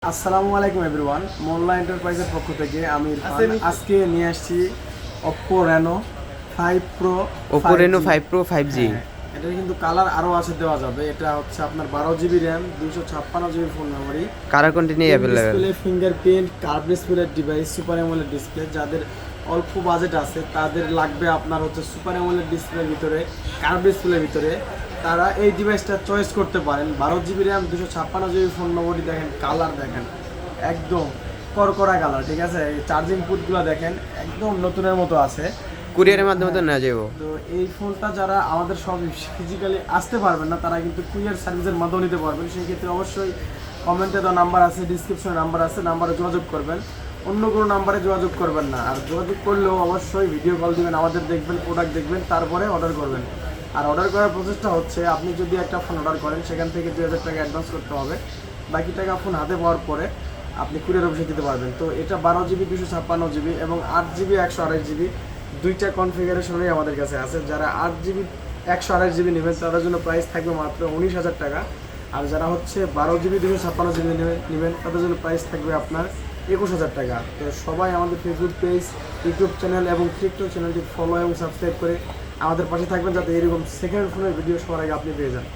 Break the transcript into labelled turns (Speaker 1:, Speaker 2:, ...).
Speaker 1: আসসালামু আলাইকুম এভরিওয়ান, মোল্লা এন্টারপ্রাইজের পক্ষ থেকে আমি ইরফান। আজকে নিয়ে আসছি Oppo Reno 5 Pro
Speaker 2: Oppo Reno 5 Pro 5G।
Speaker 1: এটা কিন্তু কালার আরও আছে, দেওয়া যাবে। এটা হচ্ছে আপনার 12 GB RAM, 256 GB phone memory,
Speaker 2: colour continue available.
Speaker 1: Display fingerprint, curve display device, super AMOLED display. যাদের অল্প বাজেট আছে তাদের লাগবে আপনার হচ্ছে সুপার অ্যামোলেড ডিসপ্লের ভিতরে, কার্ভ ডিসপ্লের ভিতরে, তারা এই ডিভাইসটা চয়েস করতে পারেন। 12 GB RAM, 256 GB phone memory. দেখেন কালার, দেখেন একদম করকরা কালার, ঠিক আছে। এই চার্জিং পুটগুলো দেখেন একদম নতুনের মতো আছে।
Speaker 2: কুরিয়ারের মাধ্যমে তো নেওয়া যাবে।
Speaker 1: তো এই ফোনটা যারা আমাদের সব ফিজিক্যালি আসতে পারবেন না, তারা কিন্তু কুরিয়ার সার্ভিসের মাধ্যমে নিতে পারবেন। সেই ক্ষেত্রে অবশ্যই কমেন্টে দেওয়া নাম্বার আছে, ডিসক্রিপশনে নাম্বার আছে, নাম্বারে যোগাযোগ করবেন। অন্য কোনো নাম্বারে যোগাযোগ করবেন না। আর যোগাযোগ করলেও অবশ্যই ভিডিও কল দিবেন, আমাদের দেখবেন, প্রোডাক্ট দেখবেন, তারপরে অর্ডার করবেন। আর অর্ডার করার প্রসেসটা হচ্ছে, আপনি যদি একটা ফোন অর্ডার করেন সেখান থেকে 2000 টাকা অ্যাডভান্স করতে হবে। বাকি টাকা ফোন হাতে পাওয়ার পরে আপনি কুরিয়ার অফিসে দিতে পারবেন। তো এটা 12 GB, 256 GB এবং 8 GB, 128 GB দুইটা কনফিগারেশনই আমাদের কাছে আছে। যারা 8 GB 128 GB নেবেন তাদের জন্য প্রাইস থাকবে মাত্র 19,000 টাকা। আর যারা হচ্ছে 12 GB 256 GB নেবেন তাদের জন্য প্রাইস থাকবে আপনার 21,000 টাকা। তো সবাই আমাদের ফেসবুক পেজ, ইউটিউব চ্যানেল এবং টিকটক চ্যানেলটি ফলো এবং সাবস্ক্রাইব করে আমাদের পাশে থাকবেন, যাতে এরকম সেকেন্ড ফোনের ভিডিও সবার আগে আপনি পেয়ে যান।